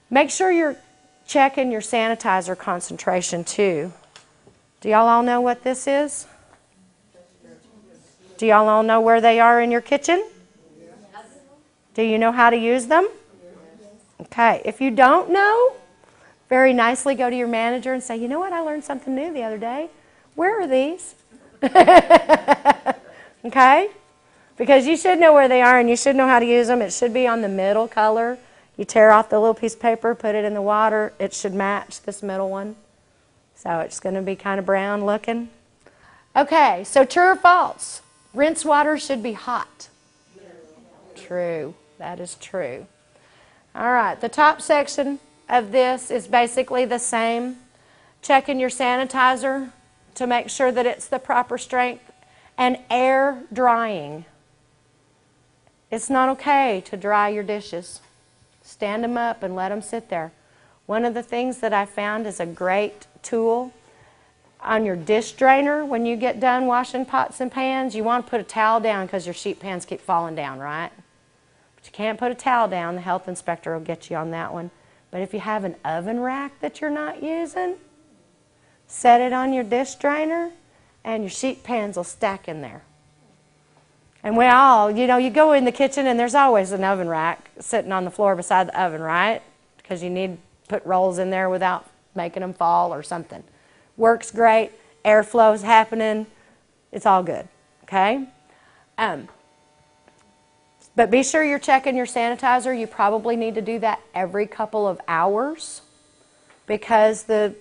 Make sure you're checking your sanitizer concentration too. Do y'all all know what this is? Do y'all all know where they are in your kitchen? Do you know how to use them? Okay, if you don't know, very nicely go to your manager and say, you know what, I learned something new the other day. Where are these? Okay? Because you should know where they are and you should know how to use them. It should be on the middle color. You tear off the little piece of paper, put it in the water. It should match this middle one. So it's going to be kind of brown looking. Okay, so true or false? Rinse water should be hot. True. That is true. All right, the top section of this is basically the same. Checking your sanitizer to make sure that it's the proper strength, and air drying. It's not okay to dry your dishes. Stand them up and let them sit there. One of the things that I found is a great tool on your dish drainer when you get done washing pots and pans. You want to put a towel down because your sheet pans keep falling down, right? But you can't put a towel down. The health inspector will get you on that one. But if you have an oven rack that you're not using, set it on your dish drainer and your sheet pans will stack in there. And we all, you go in the kitchen and there's always an oven rack sitting on the floor beside the oven, right? Because you need to put rolls in there without making them fall or something. Works great. Airflow's happening. It's all good, okay? But be sure you're checking your sanitizer. You probably need to do that every couple of hours because the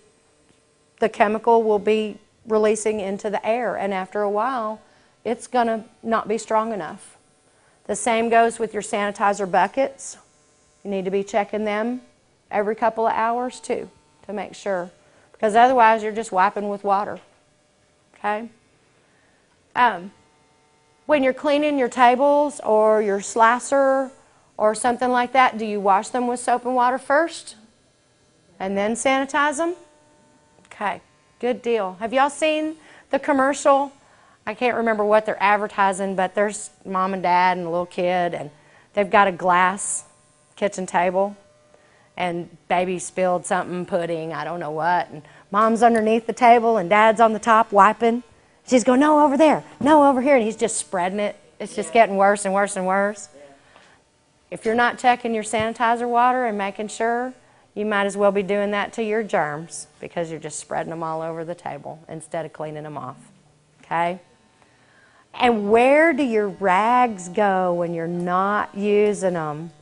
chemical will be releasing into the air, and after a while, it's going to not be strong enough. The same goes with your sanitizer buckets. You need to be checking them every couple of hours too to make sure, because otherwise you're just wiping with water. Okay? When you're cleaning your tables or your slicer or something like that, do you wash them with soap and water first and then sanitize them? Okay, good deal. Have y'all seen the commercial? I can't remember what they're advertising, but there's mom and dad and a little kid, and they've got a glass kitchen table, and baby spilled something, pudding, I don't know what, and mom's underneath the table and dad's on the top wiping. She's going, no, over there, no, over here, and he's just spreading it. It's just getting worse and worse and worse. If you're not checking your sanitizer water and making sure, you might as well be doing that to your germs because you're just spreading them all over the table instead of cleaning them off. Okay? And where do your rags go when you're not using them?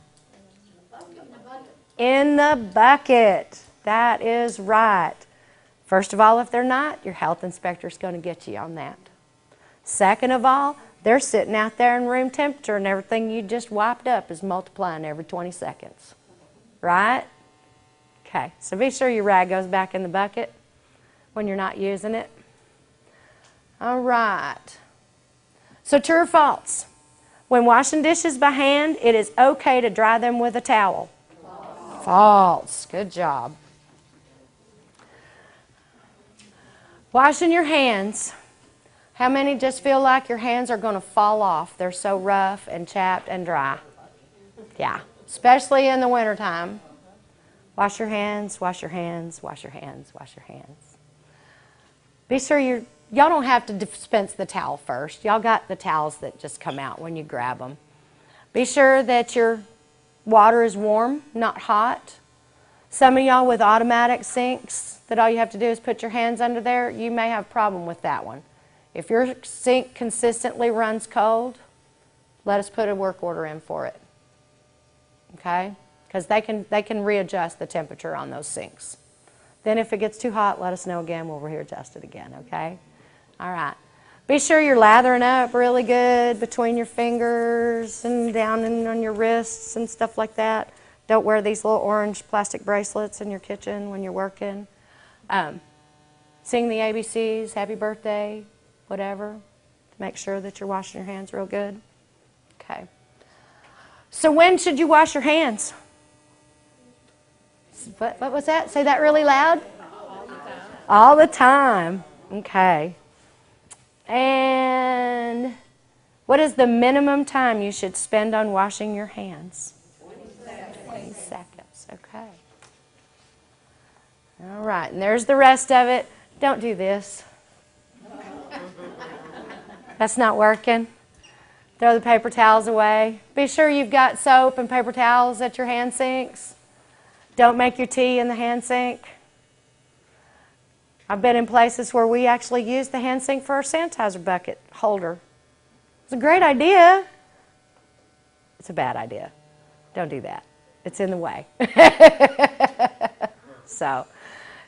In the bucket. That is right. First of all, if they're not, your health inspector is going to get you on that. Second of all, they're sitting out there in room temperature and everything you just wiped up is multiplying every 20 seconds. Right? Okay, so be sure your rag goes back in the bucket when you're not using it. All right. So true or false? When washing dishes by hand, it is okay to dry them with a towel. False. Good job. Washing your hands. How many just feel like your hands are going to fall off? They're so rough and chapped and dry. Yeah, especially in the wintertime. Wash your hands, wash your hands, wash your hands, wash your hands. Be sure y'all don't have to dispense the towel first. Y'all got the towels that just come out when you grab them. Be sure that your water is warm, not hot. Some of y'all with automatic sinks that all you have to do is put your hands under there, you may have a problem with that one. If your sink consistently runs cold, let us put a work order in for it. Okay? Because they can readjust the temperature on those sinks. Then if it gets too hot, let us know again. We'll readjust it again, okay? All right. Be sure you're lathering up really good between your fingers and down on your wrists and stuff like that. Don't wear these little orange plastic bracelets in your kitchen when you're working. Sing the ABCs, happy birthday, whatever. Make sure that you're washing your hands real good. Okay. So when should you wash your hands? What was that? Say that really loud. All the time. Okay. And what is the minimum time you should spend on washing your hands? 20 seconds. Okay. All right, and there's the rest of it. Don't do this. That's not working. Throw the paper towels away. Be sure you've got soap and paper towels at your hand sinks. Don't make your tea in the hand sink. I've been in places where we actually use the hand sink for our sanitizer bucket holder. It's a great idea. It's a bad idea. Don't do that. It's in the way. So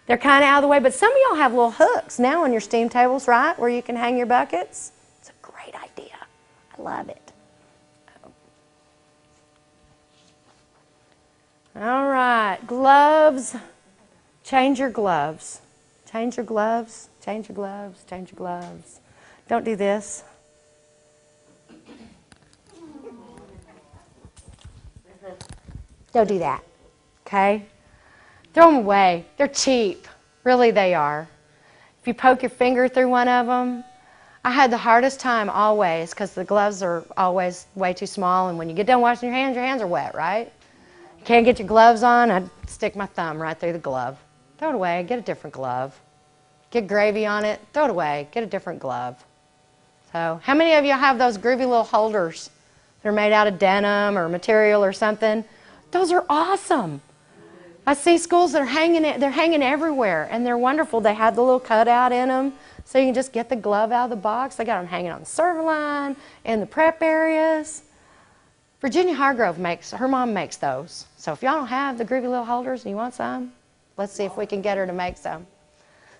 they're kind of out of the way, but some of y'all have little hooks now on your steam tables, right, where you can hang your buckets. It's a great idea. I love it. All right, gloves. Change your gloves. Change your gloves. Change your gloves. Change your gloves. Don't do this. Don't do that. Okay? Throw them away. They're cheap. Really, they are. If you poke your finger through one of them, I had the hardest time always because the gloves are always way too small, and when you get done washing your hands are wet, right? You can't get your gloves on, I'd stick my thumb right through the glove. Throw it away. Get a different glove. Get gravy on it. Throw it away. Get a different glove. So how many of you have those groovy little holders that are made out of denim or material or something? Those are awesome. I see schools that are they're hanging everywhere, and they're wonderful. They have the little cutout in them, so you can just get the glove out of the box. They got them hanging on the serving line, in the prep areas. Virginia Hargrove her mom makes those. So if y'all don't have the groovy little holders and you want some, let's see if we can get her to make some.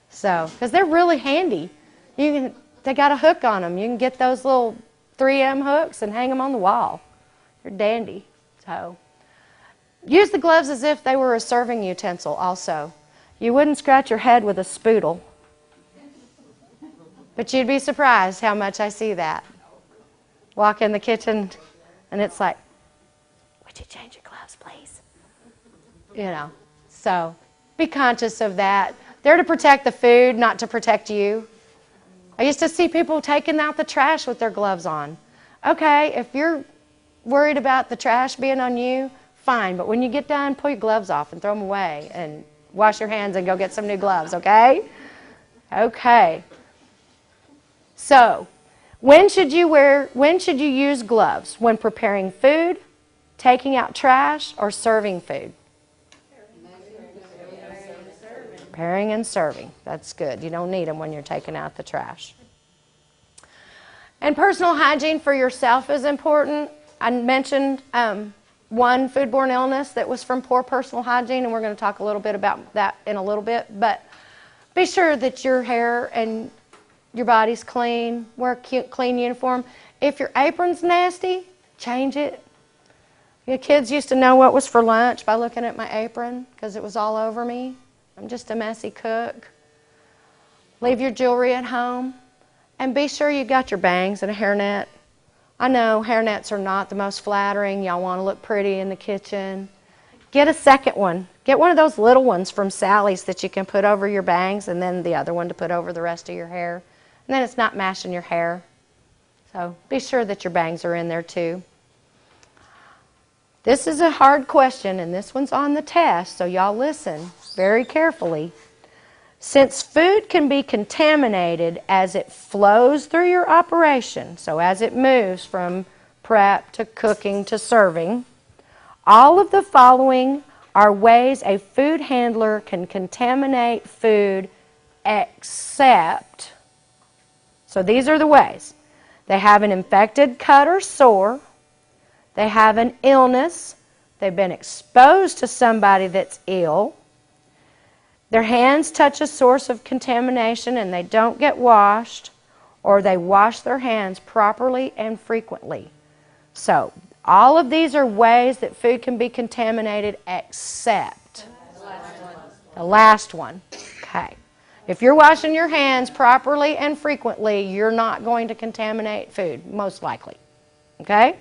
So, because they're really handy. They got a hook on them. You can get those little 3M hooks and hang them on the wall. They're dandy. So, use the gloves as if they were a serving utensil also. You wouldn't scratch your head with a spoodle. But you'd be surprised how much I see that. Walk in the kitchen and it's like, would you change your gloves, please? You know, so be conscious of that. They're to protect the food, not to protect you. I used to see people taking out the trash with their gloves on. Okay, if you're worried about the trash being on you, fine, but when you get done, pull your gloves off and throw them away and wash your hands and go get some new gloves, okay? Okay. So, when should you use gloves? When preparing food, taking out trash, or serving food? Preparing and serving. That's good. You don't need them when you're taking out the trash. And personal hygiene for yourself is important. I mentioned one foodborne illness that was from poor personal hygiene, and we're going to talk a little bit about that in a little bit. But be sure that your hair and your body's clean. Wear a clean uniform. If your apron's nasty, change it. Your kids used to know what was for lunch by looking at my apron because it was all over me. I'm just a messy cook. Leave your jewelry at home. And be sure you got your bangs and a hairnet. I know hairnets are not the most flattering. Y'all want to look pretty in the kitchen. Get a second one. Get one of those little ones from Sally's that you can put over your bangs and then the other one to put over the rest of your hair. And then it's not mashing your hair. So be sure that your bangs are in there too. This is a hard question, and this one's on the test, so y'all listen very carefully. Since food can be contaminated as it flows through your operation, so as it moves from prep to cooking to serving, all of the following are ways a food handler can contaminate food except, so these are the ways. They have an infected cut or sore. They have an illness. They've been exposed to somebody that's ill. Their hands touch a source of contamination and they don't get washed, or they wash their hands properly and frequently. So, all of these are ways that food can be contaminated except the last one. Okay. If you're washing your hands properly and frequently, you're not going to contaminate food, most likely. Okay?